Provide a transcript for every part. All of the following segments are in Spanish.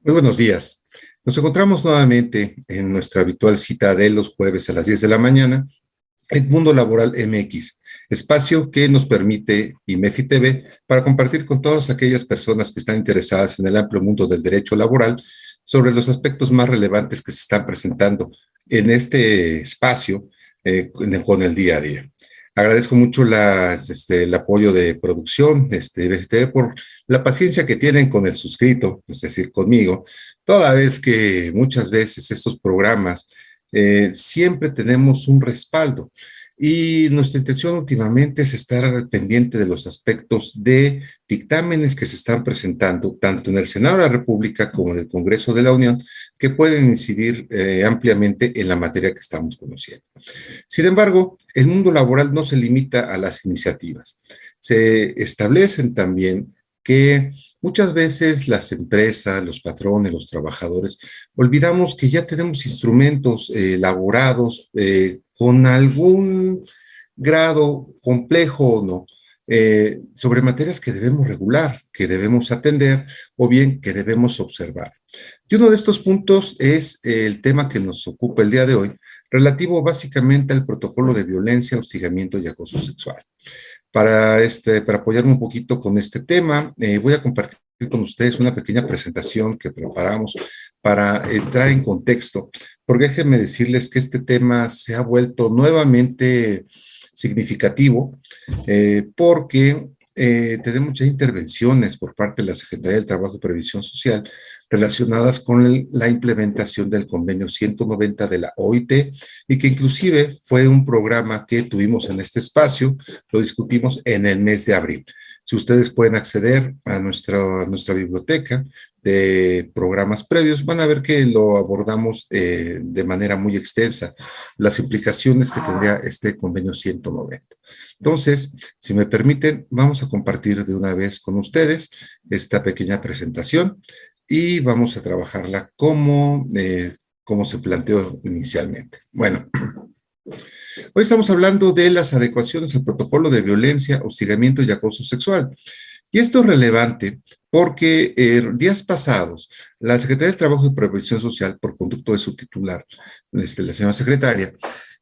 Muy buenos días. Nos encontramos nuevamente en nuestra habitual cita de los jueves a las 10 de la mañana, en Mundo Laboral MX, espacio que nos permite IMEFI TV para compartir con todas aquellas personas que están interesadas en el amplio mundo del derecho laboral sobre los aspectos más relevantes que se están presentando en este espacio con el día a día. Agradezco mucho el apoyo de producción IMEFI TV por la paciencia que tienen con el suscrito, es decir, conmigo, toda vez que muchas veces estos programas siempre tenemos un respaldo. Y nuestra intención últimamente es estar pendiente de los aspectos de dictámenes que se están presentando tanto en el Senado de la República como en el Congreso de la Unión, que pueden incidir ampliamente en la materia que estamos conociendo. Sin embargo, el mundo laboral no se limita a las iniciativas. Se establecen también que muchas veces las empresas, los patrones, los trabajadores, olvidamos que ya tenemos instrumentos elaborados con algún grado complejo o no, sobre materias que debemos regular, que debemos atender o bien que debemos observar. Y uno de estos puntos es el tema que nos ocupa el día de hoy, relativo básicamente al protocolo de violencia, hostigamiento y acoso sexual. Para apoyarme un poquito con este tema, voy a compartir con ustedes una pequeña presentación que preparamos para entrar en contexto, porque déjenme decirles que este tema se ha vuelto nuevamente significativo, porque tenemos ya intervenciones por parte de la Secretaría del Trabajo y Previsión Social relacionadas con la implementación del convenio 190 de la OIT y que inclusive fue un programa que tuvimos en este espacio, lo discutimos en el mes de abril. Si ustedes pueden acceder a nuestra biblioteca de programas previos, van a ver que lo abordamos de manera muy extensa, las implicaciones que tendría este convenio 190. Entonces, si me permiten, vamos a compartir de una vez con ustedes esta pequeña presentación y vamos a trabajarla como se planteó inicialmente. Bueno, hoy estamos hablando de las adecuaciones al protocolo de violencia, hostigamiento y acoso sexual. Y esto es relevante porque días pasados, la Secretaría del Trabajo y Previsión Social, por conducto de su titular, la señora secretaria,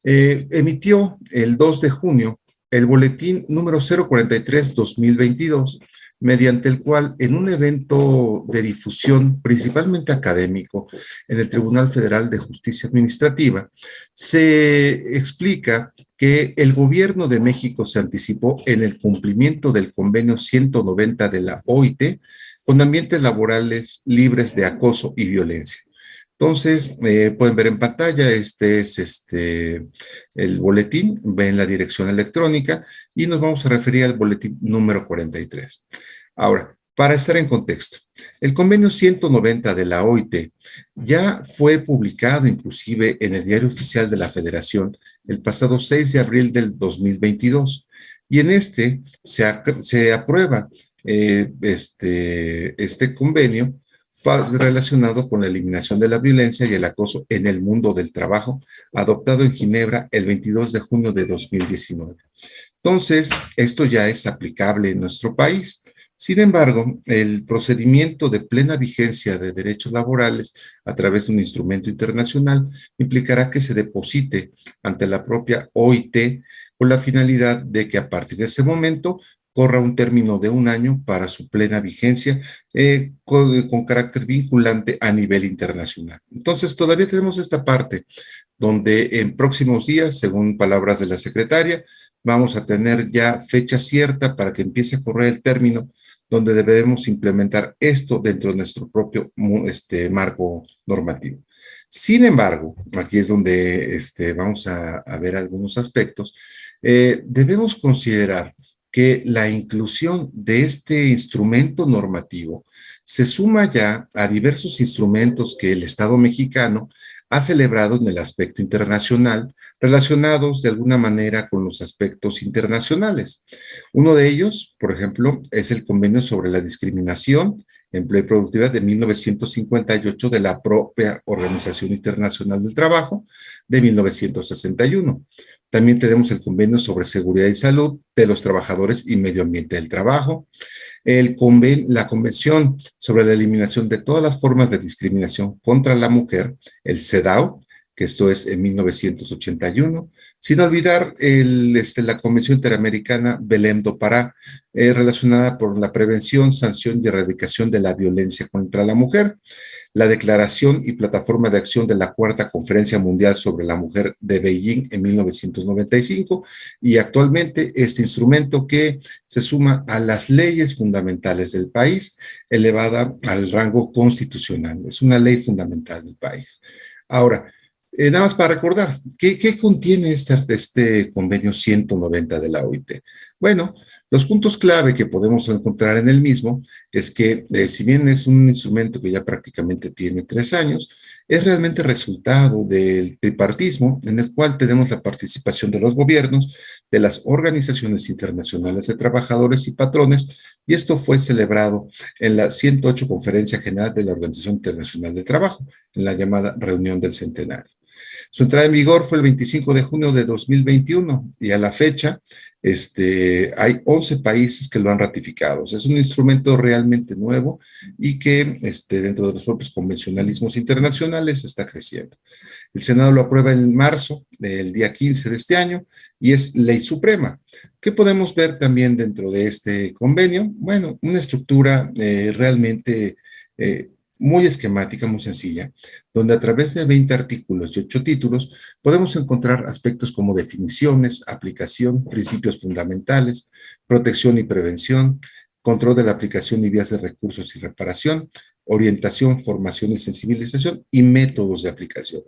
emitió el 2 de junio el boletín número 043-2022, mediante el cual en un evento de difusión principalmente académico en el Tribunal Federal de Justicia Administrativa, se explica que el gobierno de México se anticipó en el cumplimiento del convenio 190 de la OIT con ambientes laborales libres de acoso y violencia. Entonces, pueden ver en pantalla, este es el boletín, ven la dirección electrónica y nos vamos a referir al boletín número 43. Ahora, para estar en contexto, el convenio 190 de la OIT ya fue publicado inclusive en el Diario Oficial de la Federación el pasado 6 de abril del 2022 y en se aprueba este convenio relacionado con la eliminación de la violencia y el acoso en el mundo del trabajo, adoptado en Ginebra el 22 de junio de 2019. Entonces, esto ya es aplicable en nuestro país. Sin embargo, el procedimiento de plena vigencia de derechos laborales a través de un instrumento internacional implicará que se deposite ante la propia OIT con la finalidad de que a partir de ese momento corra un término de un año para su plena vigencia con carácter vinculante a nivel internacional. Entonces, todavía tenemos esta parte donde en próximos días, según palabras de la secretaria, vamos a tener ya fecha cierta para que empiece a correr el término donde deberemos implementar esto dentro de nuestro propio marco normativo. Sin embargo, aquí es donde vamos a ver algunos aspectos. Debemos considerar que la inclusión de este instrumento normativo se suma ya a diversos instrumentos que el Estado mexicano ha celebrado en el aspecto internacional, relacionados de alguna manera con los aspectos internacionales. Uno de ellos, por ejemplo, es el Convenio sobre la Discriminación, Empleo y Productividad de 1958 de la propia Organización Internacional del Trabajo de 1961. También tenemos el Convenio sobre Seguridad y Salud de los Trabajadores y Medio Ambiente del Trabajo, La Convención sobre la Eliminación de todas las formas de discriminación contra la mujer, el CEDAW, que esto es en 1981, sin olvidar la Convención Interamericana Belém do Pará, relacionada por la prevención, sanción y erradicación de la violencia contra la mujer, la Declaración y Plataforma de Acción de la Cuarta Conferencia Mundial sobre la Mujer de Beijing en 1995 y actualmente este instrumento que se suma a las leyes fundamentales del país, elevada al rango constitucional. Es una ley fundamental del país. Ahora, nada más para recordar, ¿qué contiene este convenio 190 de la OIT? Bueno, los puntos clave que podemos encontrar en el mismo es que, si bien es un instrumento que ya prácticamente tiene 3 años, es realmente resultado del tripartismo, en el cual tenemos la participación de los gobiernos, de las organizaciones internacionales de trabajadores y patrones, y esto fue celebrado en la 108 Conferencia General de la Organización Internacional del Trabajo, en la llamada Reunión del Centenario. Su entrada en vigor fue el 25 de junio de 2021 y a la fecha hay 11 países que lo han ratificado. O sea, es un instrumento realmente nuevo y que dentro de los propios convencionalismos internacionales está creciendo. El Senado lo aprueba en marzo, del día 15 de este año, y es ley suprema. ¿Qué podemos ver también dentro de este convenio? Bueno, una estructura realmente muy esquemática, muy sencilla, donde a través de 20 artículos y 8 títulos podemos encontrar aspectos como definiciones, aplicación, principios fundamentales, protección y prevención, control de la aplicación y vías de recursos y reparación, orientación, formación y sensibilización y métodos de aplicación.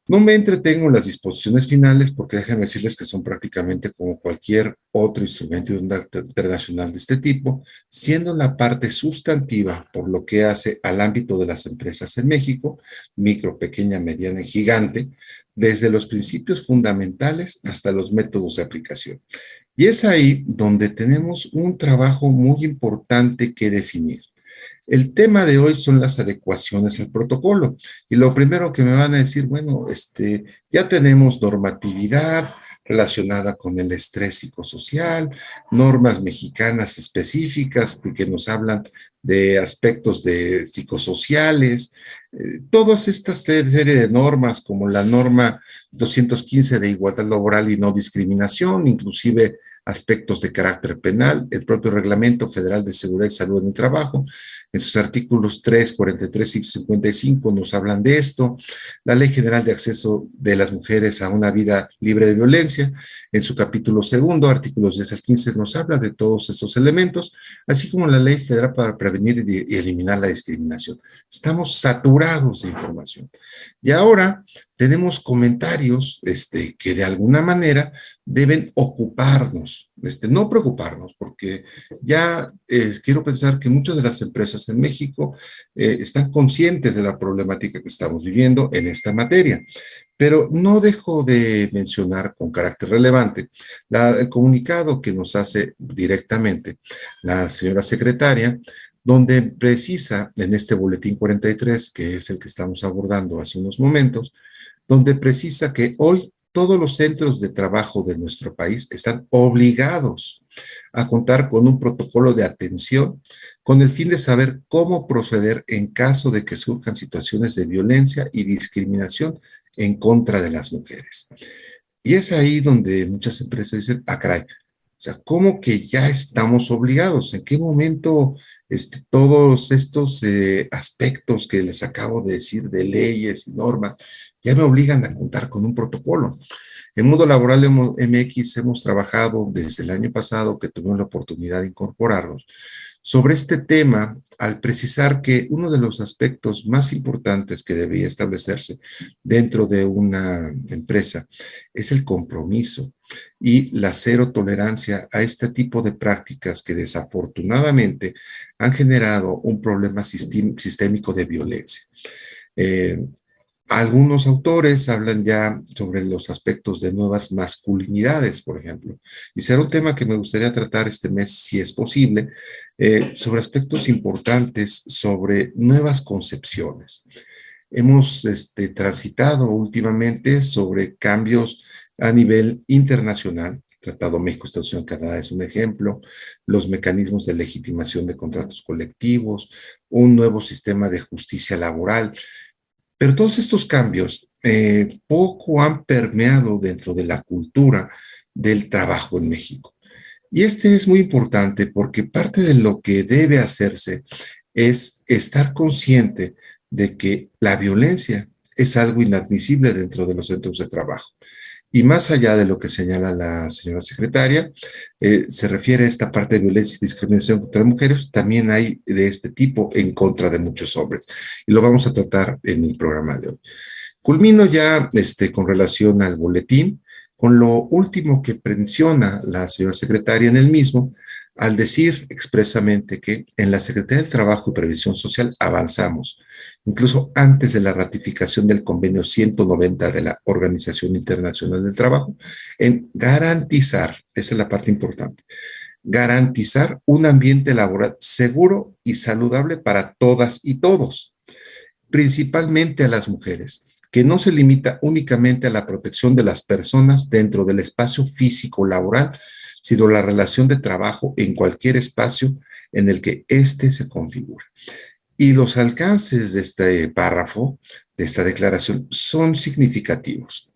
No me entretengo en las disposiciones finales porque déjenme decirles que son prácticamente como cualquier otro instrumento internacional de este tipo, siendo la parte sustantiva por lo que hace al ámbito de las empresas en México, micro, pequeña, mediana y gigante, desde los principios fundamentales hasta los métodos de aplicación. Y es ahí donde tenemos un trabajo muy importante que definir. El tema de hoy son las adecuaciones al protocolo. Y lo primero que me van a decir, bueno, ya tenemos normatividad relacionada con el estrés psicosocial, normas mexicanas específicas que nos hablan de aspectos de psicosociales, todas estas serie de normas como la norma 215 de igualdad laboral y no discriminación, inclusive aspectos de carácter penal, el propio Reglamento Federal de Seguridad y Salud en el Trabajo, en sus artículos 3, 43 y 55 nos hablan de esto, la Ley General de Acceso de las Mujeres a una Vida Libre de Violencia, en su capítulo segundo, artículos 10 al 15, nos habla de todos estos elementos, así como la Ley Federal para Prevenir y Eliminar la Discriminación. Estamos saturados de información. Y ahora tenemos comentarios que de alguna manera deben ocuparnos, no preocuparnos, porque ya quiero pensar que muchas de las empresas en México están conscientes de la problemática que estamos viviendo en esta materia. Pero no dejo de mencionar con carácter relevante el comunicado que nos hace directamente la señora secretaria, donde precisa en este boletín 43, que es el que estamos abordando hace unos momentos, donde precisa que hoy todos los centros de trabajo de nuestro país están obligados a contar con un protocolo de atención con el fin de saber cómo proceder en caso de que surjan situaciones de violencia y discriminación en contra de las mujeres. Y es ahí donde muchas empresas dicen, ah, caray, o sea, ¿cómo que ya estamos obligados? ¿En qué momento todos estos aspectos que les acabo de decir de leyes y normas ya me obligan a contar con un protocolo? En Mundo Laboral MX hemos trabajado desde el año pasado que tuvimos la oportunidad de incorporarnos sobre este tema al precisar que uno de los aspectos más importantes que debía establecerse dentro de una empresa es el compromiso y la cero tolerancia a este tipo de prácticas que desafortunadamente han generado un problema sistémico de violencia. Algunos autores hablan ya sobre los aspectos de nuevas masculinidades, por ejemplo, y será un tema que me gustaría tratar este mes, si es posible, sobre aspectos importantes, sobre nuevas concepciones. Hemos transitado últimamente sobre cambios a nivel internacional, Tratado México-Estados Unidos-Canadá es un ejemplo, los mecanismos de legitimación de contratos colectivos, un nuevo sistema de justicia laboral, pero todos estos cambios poco han permeado dentro de la cultura del trabajo en México. Y este es muy importante porque parte de lo que debe hacerse es estar consciente de que la violencia es algo inadmisible dentro de los centros de trabajo. Y más allá de lo que señala la señora secretaria, se refiere a esta parte de violencia y discriminación contra mujeres, también hay de este tipo en contra de muchos hombres. Y lo vamos a tratar en el programa de hoy. Culmino ya con relación al boletín, con lo último que menciona la señora secretaria en el mismo, al decir expresamente que en la Secretaría del Trabajo y Previsión Social avanzamos, incluso antes de la ratificación del convenio 190 de la Organización Internacional del Trabajo, en garantizar, esa es la parte importante, garantizar un ambiente laboral seguro y saludable para todas y todos, principalmente a las mujeres, que no se limita únicamente a la protección de las personas dentro del espacio físico laboral, sino la relación de trabajo en cualquier espacio en el que éste se configura. Y los alcances de este párrafo, de esta declaración, son significativos.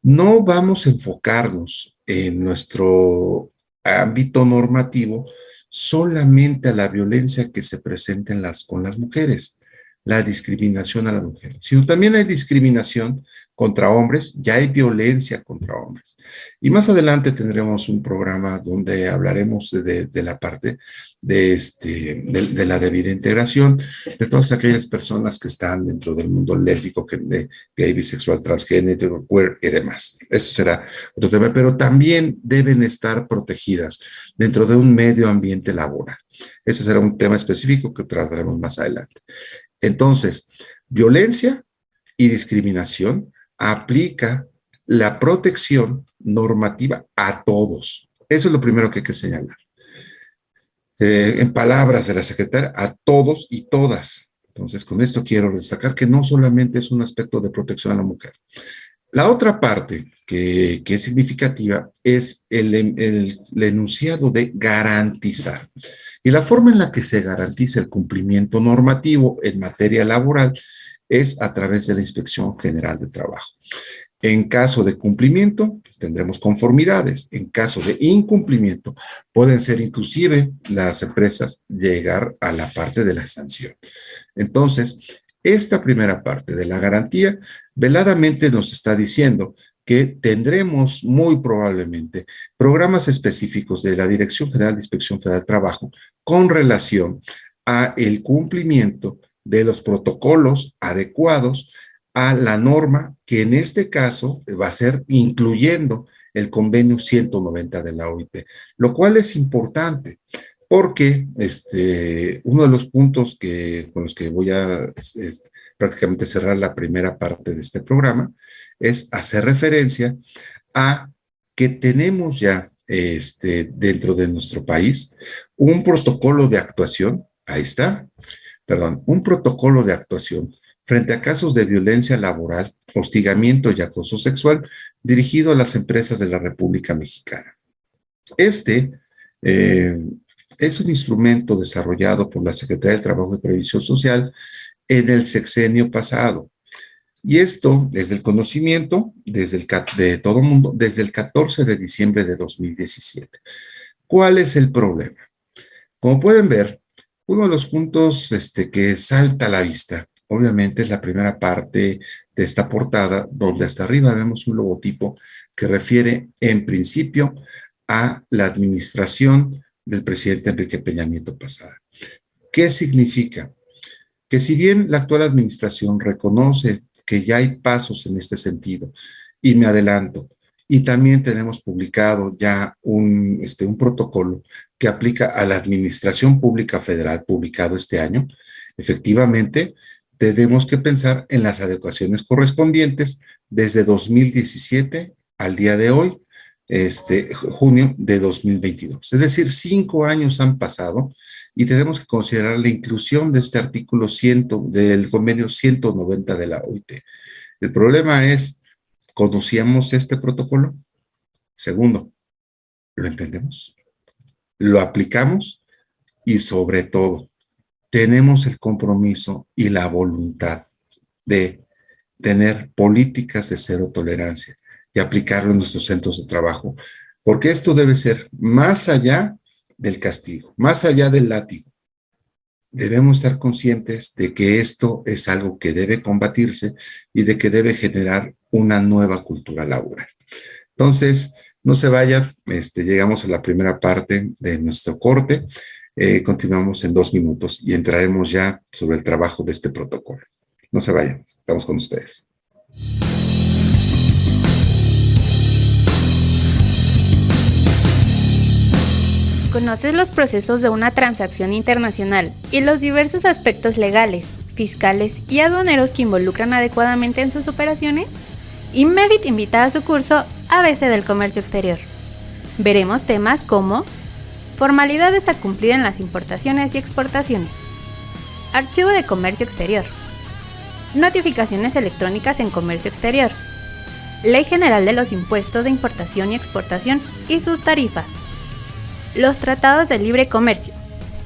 No vamos a enfocarnos en nuestro ámbito normativo solamente a la violencia que se presenta con las mujeres, la discriminación a las mujeres, sino también hay discriminación contra hombres, ya hay violencia contra hombres. Y más adelante tendremos un programa donde hablaremos de la parte de la debida integración de todas aquellas personas que están dentro del mundo lésbico, gay, bisexual, transgénero, queer y demás. Eso será otro tema, pero también deben estar protegidas dentro de un medio ambiente laboral. Ese será un tema específico que trataremos más adelante. Entonces, violencia y discriminación aplica la protección normativa a todos. Eso es lo primero que hay que señalar. En palabras de la secretaria, a todos y todas. Entonces, con esto quiero destacar que no solamente es un aspecto de protección a la mujer. La otra parte que es significativa es el enunciado de garantizar. Y la forma en la que se garantiza el cumplimiento normativo en materia laboral es a través de la Inspección General de Trabajo. En caso de cumplimiento, pues tendremos conformidades. En caso de incumplimiento, pueden ser inclusive las empresas llegar a la parte de la sanción. Entonces, esta primera parte de la garantía veladamente nos está diciendo que tendremos muy probablemente programas específicos de la Dirección General de Inspección Federal del Trabajo con relación a el cumplimiento de los protocolos adecuados a la norma que en este caso va a ser incluyendo el convenio 190 de la OIT, lo cual es importante porque uno de los puntos con los que voy a prácticamente cerrar la primera parte de este programa es hacer referencia a que tenemos ya dentro de nuestro país un protocolo de actuación, ahí está, perdón, un protocolo de actuación frente a casos de violencia laboral, hostigamiento y acoso sexual dirigido a las empresas de la República Mexicana. Eh, es un instrumento desarrollado por la Secretaría del Trabajo y Previsión Social en el sexenio pasado. Y esto desde el conocimiento de todo el mundo desde el 14 de diciembre de 2017. ¿Cuál es el problema? Como pueden ver, uno de los puntos que salta a la vista, obviamente, es la primera parte de esta portada, donde hasta arriba vemos un logotipo que refiere en principio a la administración del presidente Enrique Peña Nieto pasada. ¿Qué significa? Que si bien la actual administración reconoce que ya hay pasos en este sentido, y me adelanto, y también tenemos publicado ya un protocolo que aplica a la Administración Pública Federal, publicado este año, efectivamente, tenemos que pensar en las adecuaciones correspondientes desde 2017 al día de hoy, junio de 2022. Es decir, 5 años han pasado y tenemos que considerar la inclusión de este artículo 100 del convenio 190 de la OIT. El problema es, ¿conocíamos este protocolo? Segundo, ¿Lo entendemos? ¿Lo aplicamos? Y sobre todo, tenemos el compromiso y la voluntad de tener políticas de cero tolerancia y aplicarlo en nuestros centros de trabajo, porque esto debe ser más allá del castigo, más allá del látigo. Debemos estar conscientes de que esto es algo que debe combatirse y de que debe generar una nueva cultura laboral. Entonces, no se vayan, llegamos a la primera parte de nuestro corte. Continuamos en 2 minutos y entraremos ya sobre el trabajo de este protocolo. No se vayan, estamos con ustedes. ¿Conoces los procesos de una transacción internacional y los diversos aspectos legales, fiscales y aduaneros que involucran adecuadamente en sus operaciones? Inmevit invita a su curso ABC del Comercio Exterior. Veremos temas como formalidades a cumplir en las importaciones y exportaciones, archivo de comercio exterior, notificaciones electrónicas en comercio exterior, Ley General de los Impuestos de Importación y Exportación y sus tarifas, los tratados de libre comercio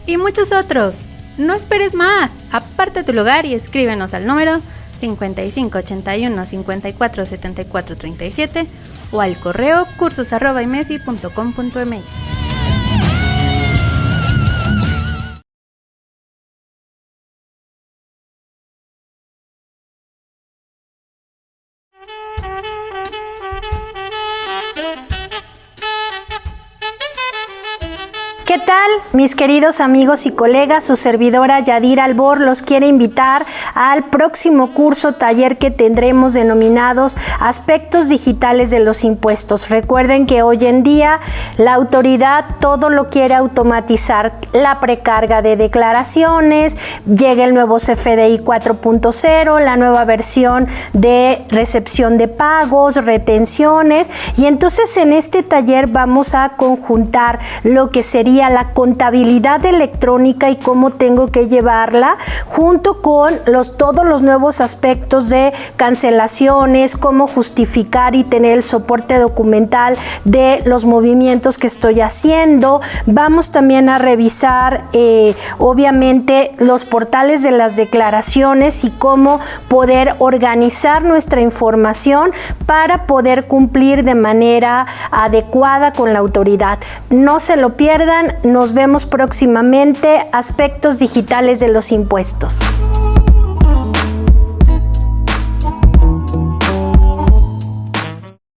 y muchos otros. No esperes más, aparta tu lugar y escríbenos al número 5581 54 74 37 o al correo cursos@imefi.com.mx. ¿Qué tal, mis queridos amigos y colegas? Su servidora Yadira Albor los quiere invitar al próximo curso taller que tendremos denominados Aspectos Digitales de los Impuestos. Recuerden que hoy en día la autoridad todo lo quiere automatizar, la precarga de declaraciones, llega el nuevo CFDI 4.0, la nueva versión de recepción de pagos, retenciones, y entonces en este taller vamos a conjuntar lo que sería la contabilidad electrónica y cómo tengo que llevarla, junto con todos los nuevos aspectos de cancelaciones, cómo justificar y tener el soporte documental de los movimientos que estoy haciendo. Vamos también a revisar, obviamente, los portales de las declaraciones y cómo poder organizar nuestra información para poder cumplir de manera adecuada con la autoridad. No se lo pierdan. Nos vemos próximamente. Aspectos digitales de los impuestos.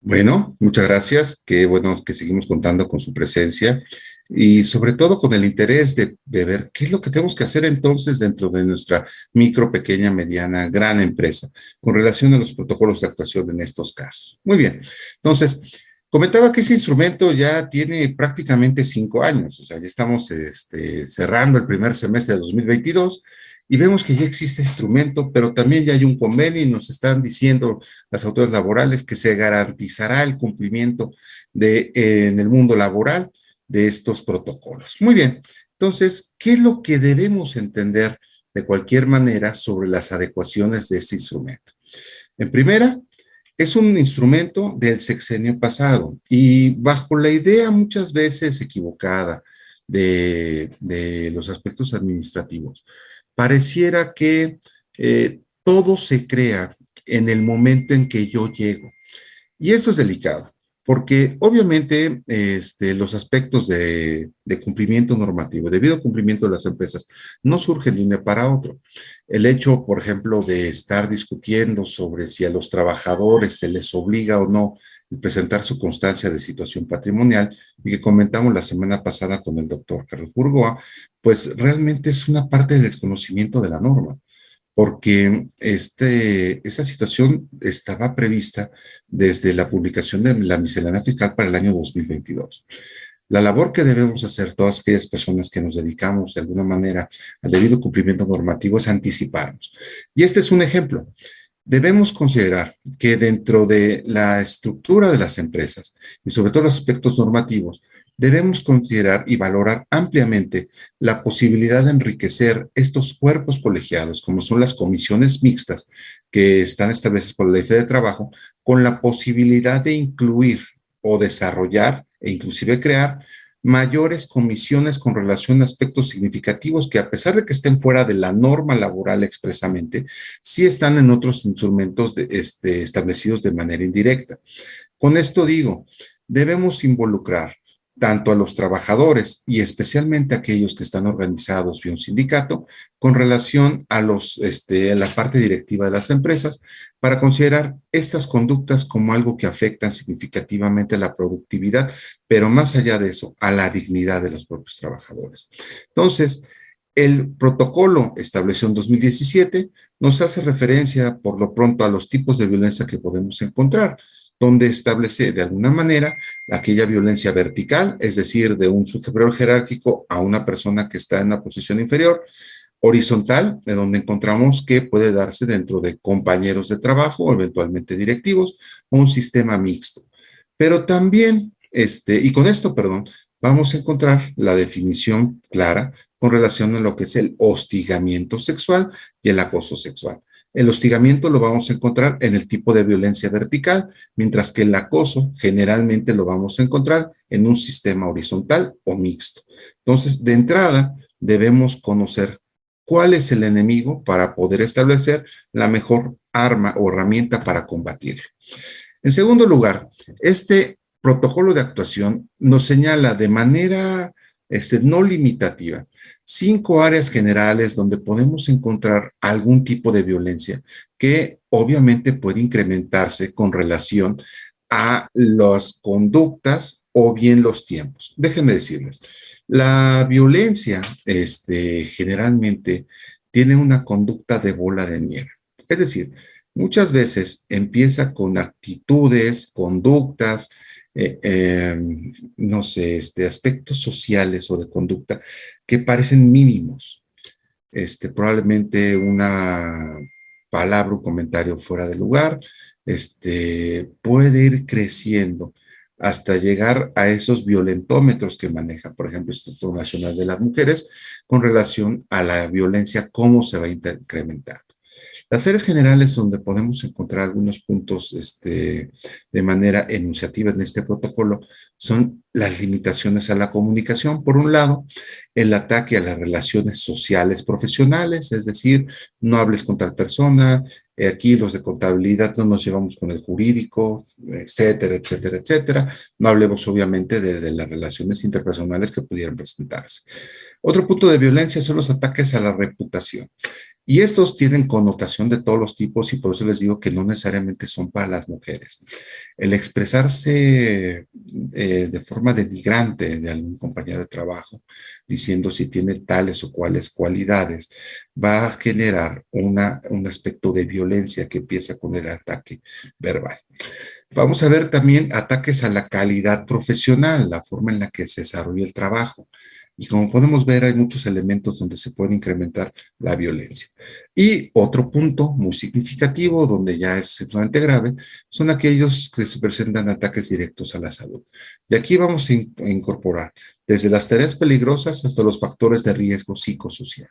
Bueno, muchas gracias. Qué bueno que seguimos contando con su presencia y sobre todo con el interés de ver qué es lo que tenemos que hacer entonces dentro de nuestra micro, pequeña, mediana, gran empresa con relación a los protocolos de actuación en estos casos. Muy bien. Entonces, comentaba que ese instrumento ya tiene prácticamente 5 años, o sea, ya estamos cerrando el primer semestre de 2022 y vemos que ya existe este instrumento, pero también ya hay un convenio y nos están diciendo las autoridades laborales que se garantizará el cumplimiento en el mundo laboral de estos protocolos. Muy bien, entonces, ¿qué es lo que debemos entender de cualquier manera sobre las adecuaciones de este instrumento? En primera, es un instrumento del sexenio pasado y bajo la idea muchas veces equivocada de los aspectos administrativos, pareciera que todo se crea en el momento en que yo llego. Y esto es delicado, porque obviamente los aspectos de cumplimiento normativo, debido cumplimiento de las empresas, no surgen de un día para otro. El hecho, por ejemplo, de estar discutiendo sobre si a los trabajadores se les obliga o no presentar su constancia de situación patrimonial, y que comentamos la semana pasada con el doctor Carlos Burgoa, pues realmente es una parte del desconocimiento de la norma, porque esta situación estaba prevista desde la publicación de la miscelánea fiscal para el año 2022. La labor que debemos hacer todas aquellas personas que nos dedicamos de alguna manera al debido cumplimiento normativo es anticiparnos. Y este es un ejemplo. Debemos considerar que dentro de la estructura de las empresas y sobre todo los aspectos normativos, debemos considerar y valorar ampliamente la posibilidad de enriquecer estos cuerpos colegiados, como son las comisiones mixtas que están establecidas por la Ley Federal de Trabajo, con la posibilidad de incluir o desarrollar e inclusive crear mayores comisiones con relación a aspectos significativos que, a pesar de que estén fuera de la norma laboral expresamente, sí están en otros instrumentos establecidos de manera indirecta. Con esto digo, debemos involucrar tanto a los trabajadores y especialmente a aquellos que están organizados vía un sindicato con relación a la parte directiva de las empresas para considerar estas conductas como algo que afectan significativamente la productividad, pero más allá de eso, a la dignidad de los propios trabajadores. Entonces, el protocolo establecido en 2017 nos hace referencia por lo pronto a los tipos de violencia que podemos encontrar, donde establece de alguna manera aquella violencia vertical, es decir, de un superior jerárquico a una persona que está en una posición inferior; horizontal, de donde encontramos que puede darse dentro de compañeros de trabajo o eventualmente directivos; o un sistema mixto. Pero también, y con esto, perdón, vamos a encontrar la definición clara con relación a lo que es el hostigamiento sexual y el acoso sexual. El hostigamiento lo vamos a encontrar en el tipo de violencia vertical, mientras que el acoso generalmente lo vamos a encontrar en un sistema horizontal o mixto. Entonces, de entrada, debemos conocer cuál es el enemigo para poder establecer la mejor arma o herramienta para combatirlo. En segundo lugar, este protocolo de actuación nos señala de manera no limitativa 5 áreas generales donde podemos encontrar algún tipo de violencia que obviamente puede incrementarse con relación a las conductas o bien los tiempos. Déjenme decirles, la violencia generalmente tiene una conducta de bola de nieve. Es decir, muchas veces empieza con actitudes, conductas, no sé, aspectos sociales o de conducta que parecen mínimos. Probablemente una palabra, un comentario fuera de lugar, puede ir creciendo hasta llegar a esos violentómetros que maneja, por ejemplo, el Instituto Nacional de las Mujeres, con relación a la violencia, cómo se va incrementando. Las áreas generales donde podemos encontrar algunos puntos de manera enunciativa en este protocolo son las limitaciones a la comunicación. Por un lado, el ataque a las relaciones sociales profesionales, es decir, no hables con tal persona, aquí los de contabilidad no nos llevamos con el jurídico, etcétera, etcétera, etcétera. No hablemos obviamente de las relaciones interpersonales que pudieran presentarse. Otro punto de violencia son los ataques a la reputación. Y estos tienen connotación de todos los tipos y por eso les digo que no necesariamente son para las mujeres. El expresarse de forma denigrante de algún compañero de trabajo, diciendo si tiene tales o cuales cualidades, va a generar un aspecto de violencia que empieza con el ataque verbal. Vamos a ver también ataques a la calidad profesional, la forma en la que se desarrolla el trabajo. Y como podemos ver, hay muchos elementos donde se puede incrementar la violencia. Y otro punto muy significativo, donde ya es sumamente grave, son aquellos que se presentan ataques directos a la salud. De aquí vamos a incorporar desde las tareas peligrosas hasta los factores de riesgo psicosocial.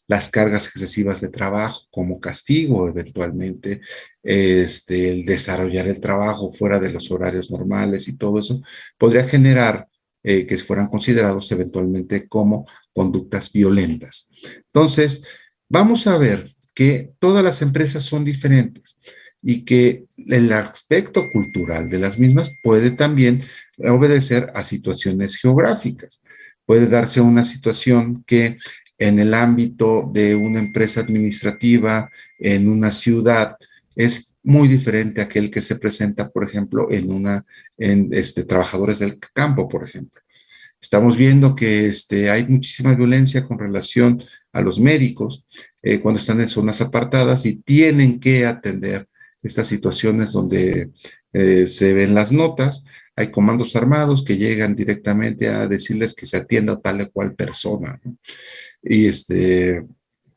Las cargas excesivas de trabajo como castigo, eventualmente, el desarrollar el trabajo fuera de los horarios normales y todo eso, podría generar que fueran considerados eventualmente como conductas violentas. Entonces, vamos a ver que todas las empresas son diferentes y que el aspecto cultural de las mismas puede también obedecer a situaciones geográficas. Puede darse una situación que en el ámbito de una empresa administrativa, en una ciudad, es muy diferente a aquel que se presenta, por ejemplo, en trabajadores del campo, por ejemplo. Estamos viendo que hay muchísima violencia con relación a los médicos cuando están en zonas apartadas y tienen que atender estas situaciones donde se ven las notas. Hay comandos armados que llegan directamente a decirles que se atienda a tal o cual persona, ¿no?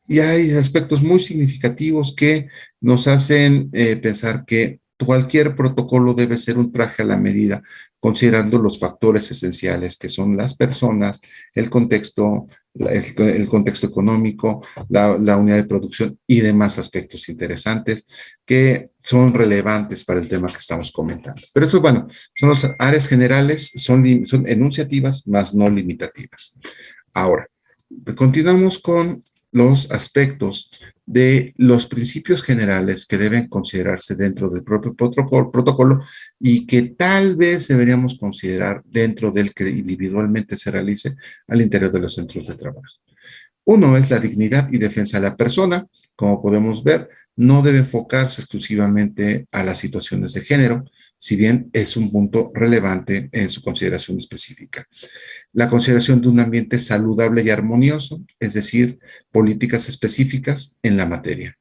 Y hay aspectos muy significativos que nos hacen pensar que cualquier protocolo debe ser un traje a la medida, considerando los factores esenciales que son las personas, el contexto, el contexto económico, la unidad de producción y demás aspectos interesantes que son relevantes para el tema que estamos comentando. Pero eso, bueno, son las áreas generales, son enunciativas, más no limitativas. Ahora, continuamos con los aspectos de los principios generales que deben considerarse dentro del propio protocolo y que tal vez deberíamos considerar dentro del que individualmente se realice al interior de los centros de trabajo. Uno es la dignidad y defensa de la persona. Como podemos ver, no debe enfocarse exclusivamente a las situaciones de género, si bien es un punto relevante en su consideración específica. La consideración de un ambiente saludable y armonioso, es decir, políticas específicas en la materia.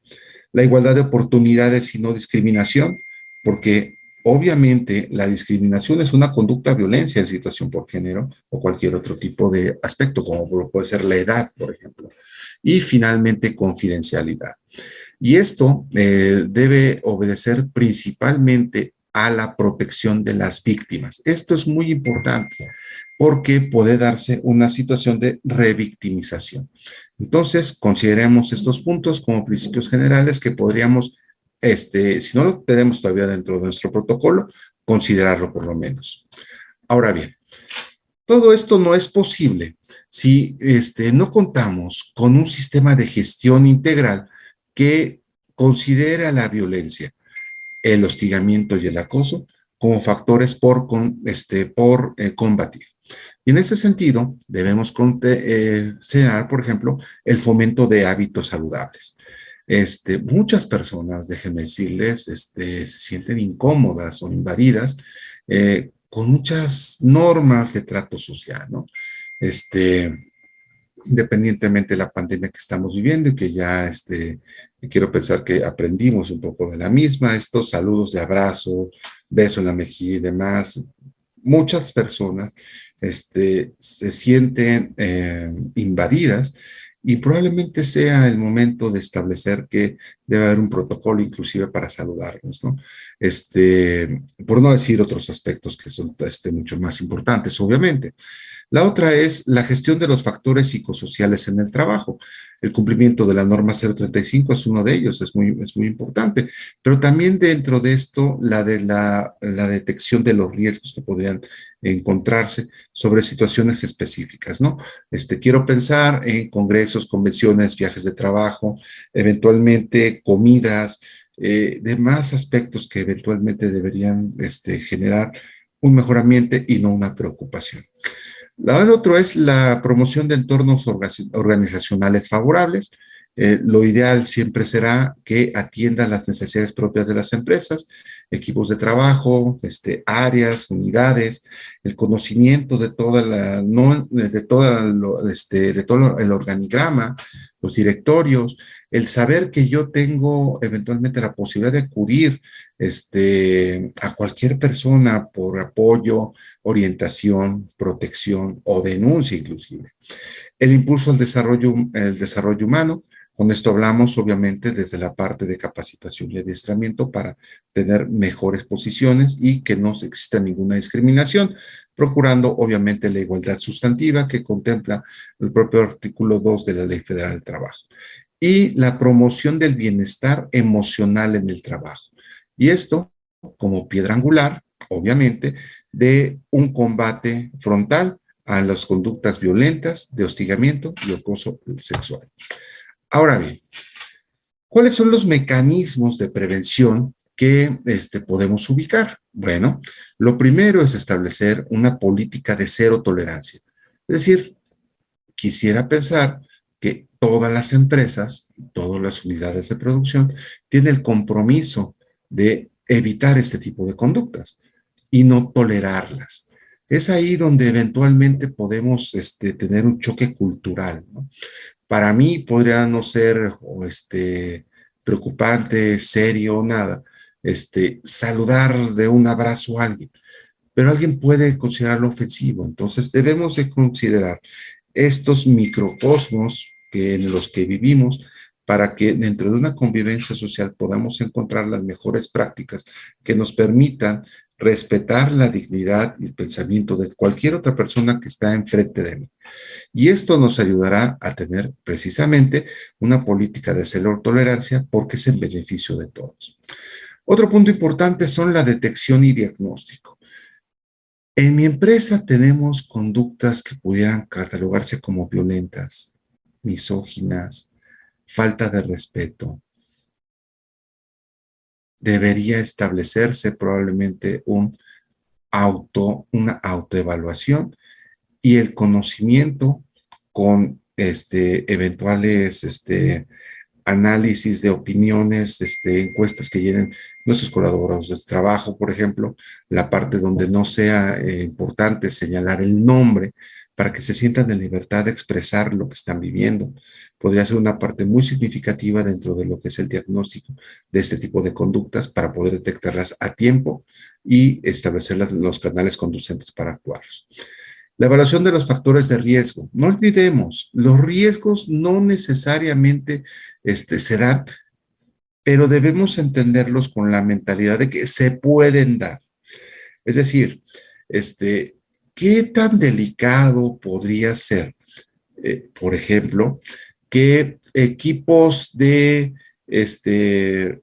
La igualdad de oportunidades y no discriminación, porque obviamente la discriminación es una conducta de violencia en situación por género o cualquier otro tipo de aspecto, como puede ser la edad, por ejemplo. Y finalmente, confidencialidad. Y esto debe obedecer principalmente a la protección de las víctimas. Esto es muy importante porque puede darse una situación de revictimización. Entonces, consideremos estos puntos como principios generales que podríamos, si no lo tenemos todavía dentro de nuestro protocolo, considerarlo por lo menos. Ahora bien, todo esto no es posible si no contamos con un sistema de gestión integral que considera la violencia, el hostigamiento y el acoso como factores por combatir. Y en ese sentido, debemos considerar, por ejemplo, el fomento de hábitos saludables. Muchas personas, déjenme decirles, se sienten incómodas o invadidas con muchas normas de trato social, ¿no? Independientemente de la pandemia que estamos viviendo y que ya quiero pensar que aprendimos un poco de la misma, estos saludos de abrazo, beso en la mejilla y demás, muchas personas se sienten invadidas y probablemente sea el momento de establecer que debe haber un protocolo inclusive para saludarnos, ¿no? Por no decir otros aspectos que son mucho más importantes, obviamente. La otra es la gestión de los factores psicosociales en el trabajo. El cumplimiento de la norma 035 es uno de ellos, es muy importante, pero también dentro de esto la detección de los riesgos que podrían encontrarse sobre situaciones específicas, ¿no? Quiero pensar en congresos, convenciones, viajes de trabajo, eventualmente comidas, demás aspectos que eventualmente deberían generar un mejor ambiente y no una preocupación. El otro es la promoción de entornos organizacionales favorables. Lo ideal siempre será que atiendan las necesidades propias de las empresas, equipos de trabajo, áreas, unidades, el conocimiento de todo el organigrama, los directorios, el saber que yo tengo eventualmente la posibilidad de acudir a cualquier persona por apoyo, orientación, protección o denuncia inclusive. El impulso al desarrollo humano. Con esto hablamos, obviamente, desde la parte de capacitación y adiestramiento para tener mejores posiciones y que no exista ninguna discriminación, procurando, obviamente, la igualdad sustantiva que contempla el propio artículo 2 de la Ley Federal del Trabajo. Y la promoción del bienestar emocional en el trabajo. Y esto como piedra angular, obviamente, de un combate frontal a las conductas violentas de hostigamiento y acoso sexual. Ahora bien, ¿cuáles son los mecanismos de prevención que podemos ubicar? Bueno, lo primero es establecer una política de cero tolerancia. Es decir, quisiera pensar que todas las empresas, todas las unidades de producción tienen el compromiso de evitar este tipo de conductas y no tolerarlas. Es ahí donde eventualmente podemos tener un choque cultural, ¿no? Para mí podría no ser preocupante, serio, nada, saludar de un abrazo a alguien, pero alguien puede considerarlo ofensivo. Entonces debemos de considerar estos microcosmos en los que vivimos para que dentro de una convivencia social podamos encontrar las mejores prácticas que nos permitan respetar la dignidad y el pensamiento de cualquier otra persona que está enfrente de mí. Y esto nos ayudará a tener precisamente una política de cero tolerancia porque es en beneficio de todos. Otro punto importante son la detección y diagnóstico. En mi empresa tenemos conductas que pudieran catalogarse como violentas, misóginas, falta de respeto. Debería establecerse probablemente una autoevaluación y el conocimiento con eventuales análisis de opiniones, encuestas que llenen nuestros colaboradores de trabajo, por ejemplo, la parte donde no sea importante señalar el nombre para que se sientan en libertad de expresar lo que están viviendo. Podría ser una parte muy significativa dentro de lo que es el diagnóstico de este tipo de conductas para poder detectarlas a tiempo y establecer los canales conducentes para actuar. La evaluación de los factores de riesgo. No olvidemos, los riesgos no necesariamente se dan, pero debemos entenderlos con la mentalidad de que se pueden dar. Es decir, ¿qué tan delicado podría ser, por ejemplo, que equipos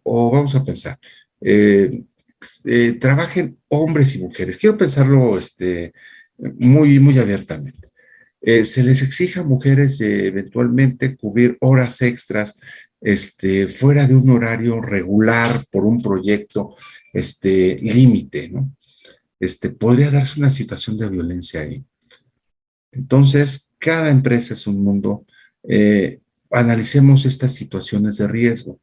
o vamos a pensar, trabajen hombres y mujeres? Quiero pensarlo, muy abiertamente. Se les exige a mujeres eventualmente cubrir horas extras fuera de un horario regular por un proyecto límite, ¿no? Podría darse una situación de violencia ahí. Entonces, cada empresa es un mundo. Analicemos estas situaciones de riesgo.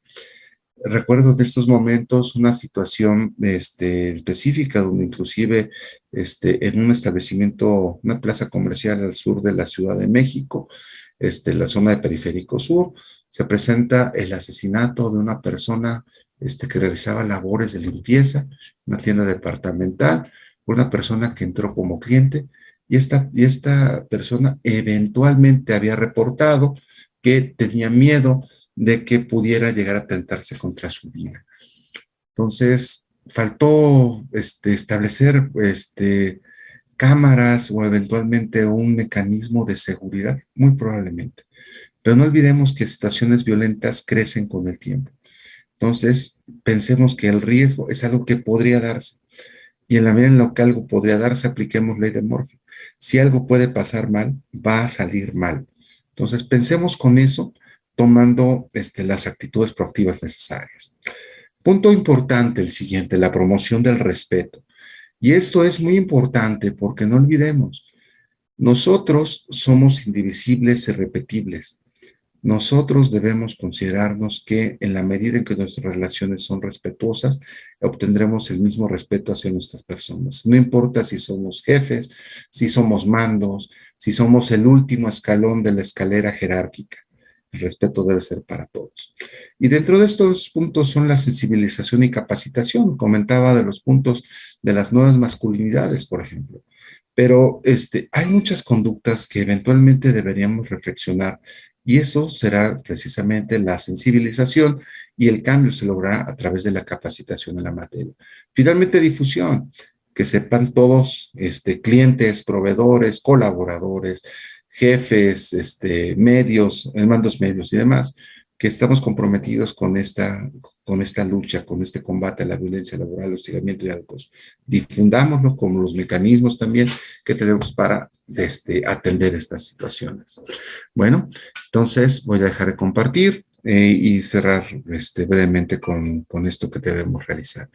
Recuerdo de estos momentos una situación específica donde inclusive en un establecimiento, una plaza comercial al sur de la Ciudad de México, la zona de Periférico Sur, se presenta el asesinato de una persona que realizaba labores de limpieza, una tienda departamental, una persona que entró como cliente y esta persona eventualmente había reportado que tenía miedo de que pudiera llegar a atentarse contra su vida. Entonces, faltó establecer cámaras o eventualmente un mecanismo de seguridad, muy probablemente. Pero no olvidemos que situaciones violentas crecen con el tiempo. Entonces, pensemos que el riesgo es algo que podría darse. Y en la medida en la que algo podría darse, apliquemos ley de Murphy. Si algo puede pasar mal, va a salir mal. Entonces, pensemos con eso, tomando las actitudes proactivas necesarias. Punto importante, el siguiente, la promoción del respeto. Y esto es muy importante porque no olvidemos, nosotros somos indivisibles y repetibles. Nosotros debemos considerarnos que en la medida en que nuestras relaciones son respetuosas, obtendremos el mismo respeto hacia nuestras personas. No importa si somos jefes, si somos mandos, si somos el último escalón de la escalera jerárquica. El respeto debe ser para todos. Y dentro de estos puntos son la sensibilización y capacitación. Comentaba de los puntos de las nuevas masculinidades, por ejemplo. Pero hay muchas conductas que eventualmente deberíamos reflexionar y eso será precisamente la sensibilización y el cambio se logrará a través de la capacitación en la materia. Finalmente, difusión, que sepan todos, clientes, proveedores, colaboradores, jefes, medios, mandos medios y demás, que estamos comprometidos con esta lucha, con este combate a la violencia laboral, el hostigamiento y el acoso. Difundámoslo como los mecanismos también que tenemos para atender estas situaciones. Bueno, entonces voy a dejar de compartir y cerrar brevemente con esto que debemos realizar.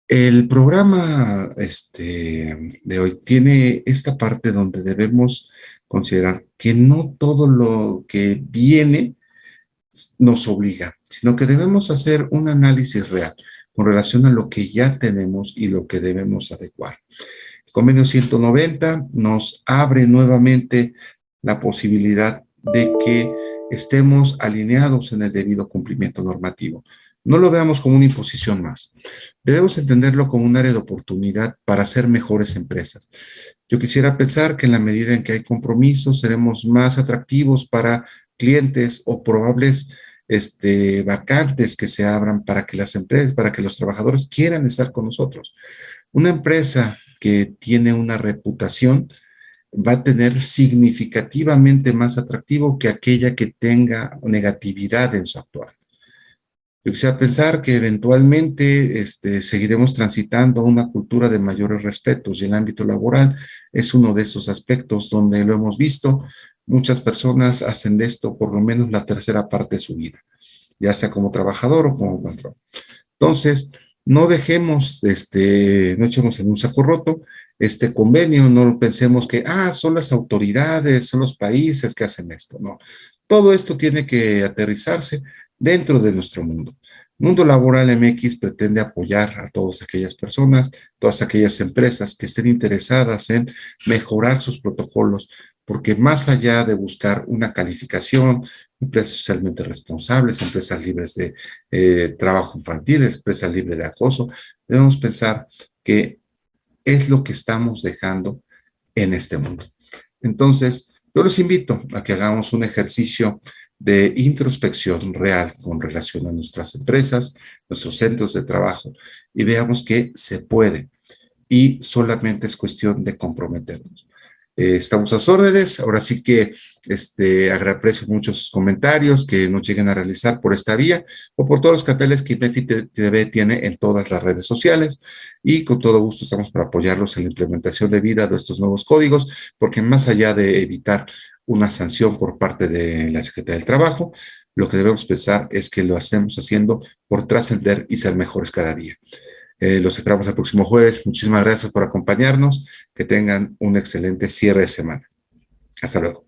El programa de hoy tiene esta parte donde debemos considerar que no todo lo que viene nos obliga, sino que debemos hacer un análisis real con relación a lo que ya tenemos y lo que debemos adecuar. El convenio 190 nos abre nuevamente la posibilidad de que estemos alineados en el debido cumplimiento normativo. No lo veamos como una imposición más. Debemos entenderlo como un área de oportunidad para hacer mejores empresas. Yo quisiera pensar que en la medida en que hay compromisos, seremos más atractivos para clientes o probables vacantes que se abran para que las empresas, para que los trabajadores quieran estar con nosotros. Una empresa que tiene una reputación va a tener significativamente más atractivo que aquella que tenga negatividad en su actuar. Yo quisiera pensar que eventualmente seguiremos transitando a una cultura de mayores respetos y el ámbito laboral es uno de esos aspectos donde lo hemos visto. Muchas personas hacen de esto por lo menos la tercera parte de su vida, ya sea como trabajador o como patrón. Entonces, no dejemos, no echemos en un saco roto este convenio, no pensemos que, son las autoridades, son los países que hacen esto, no. Todo esto tiene que aterrizarse dentro de nuestro mundo. Mundo Laboral MX pretende apoyar a todas aquellas personas, todas aquellas empresas que estén interesadas en mejorar sus protocolos, porque más allá de buscar una calificación, empresas socialmente responsables, empresas libres de trabajo infantil, empresas libres de acoso, debemos pensar que es lo que estamos dejando en este mundo. Entonces, yo los invito a que hagamos un ejercicio de introspección real con relación a nuestras empresas, nuestros centros de trabajo, y veamos que se puede y solamente es cuestión de comprometernos. Estamos a sus órdenes. Ahora sí que aprecio mucho sus comentarios que nos lleguen a realizar por esta vía o por todos los carteles que INMEFI TV tiene en todas las redes sociales, y con todo gusto estamos para apoyarlos en la implementación de vida de estos nuevos códigos, porque más allá de evitar una sanción por parte de la Secretaría del Trabajo, lo que debemos pensar es que lo hacemos haciendo por trascender y ser mejores cada día. Los esperamos el próximo jueves. Muchísimas gracias por acompañarnos. Que tengan un excelente cierre de semana. Hasta luego.